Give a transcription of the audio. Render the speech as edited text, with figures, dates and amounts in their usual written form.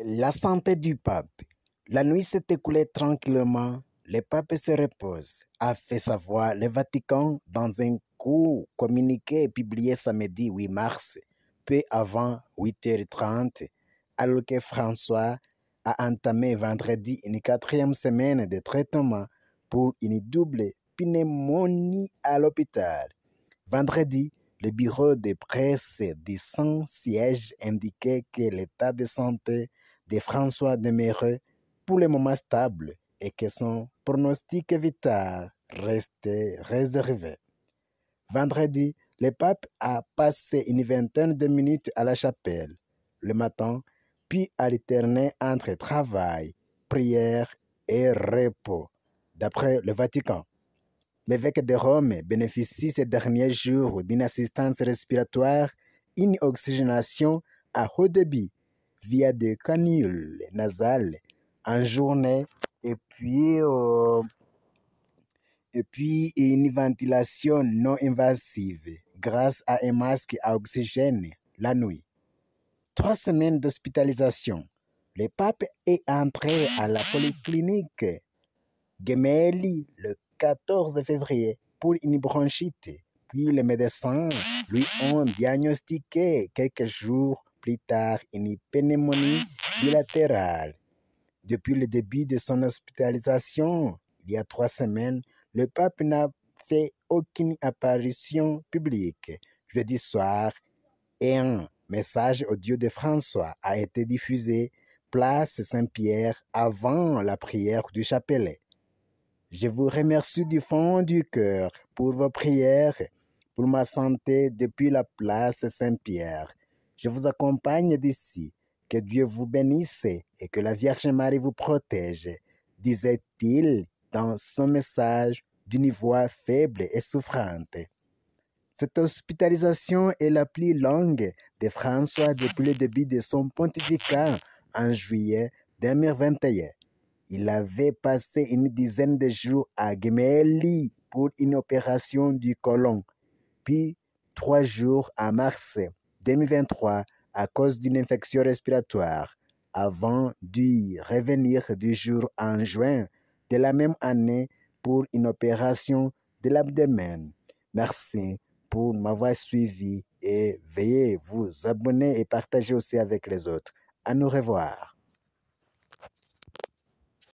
La santé du pape. La nuit s'est écoulée tranquillement. Le pape se repose, a fait savoir le Vatican dans un court communiqué publié samedi 8 mars, peu avant 8h30, alors que François a entamé vendredi une quatrième semaine de traitement pour une double pneumonie à l'hôpital. Vendredi, le bureau de presse du Saint-Siège indiquait que l'état de santé de François demeurait pour le moment stable et que son pronostic vital restait réservé. Vendredi, le pape a passé une vingtaine de minutes à la chapelle le matin, puis alterné entre travail, prière et repos, d'après le Vatican. L'évêque de Rome bénéficie ces derniers jours d'une assistance respiratoire, une oxygénation à haut débit via des canules nasales en journée et puis une ventilation non invasive grâce à un masque à oxygène la nuit. 3 semaines d'hospitalisation. Le pape est entré à la polyclinique Gemelli le 14 février pour une bronchite, puis les médecins lui ont diagnostiqué quelques jours plus tard une pneumonie bilatérale. Depuis le début de son hospitalisation, il y a 3 semaines, le pape n'a fait aucune apparition publique. Jeudi soir, et un message audio de François a été diffusé place Saint-Pierre avant la prière du chapelet. Je vous remercie du fond du cœur pour vos prières, pour ma santé depuis la place Saint-Pierre. Je vous accompagne d'ici. Que Dieu vous bénisse et que la Vierge Marie vous protège, disait-il dans son message d'une voix faible et souffrante. Cette hospitalisation est la plus longue de François depuis le début de son pontificat en juillet 2021. Il avait passé une dizaine de jours à Gemelli pour une opération du côlon, puis 3 jours à mars 2023 à cause d'une infection respiratoire, avant d'y revenir du jour en juin de la même année pour une opération de l'abdomen. Merci pour m'avoir suivi et veuillez vous abonner et partager aussi avec les autres. À nous revoir.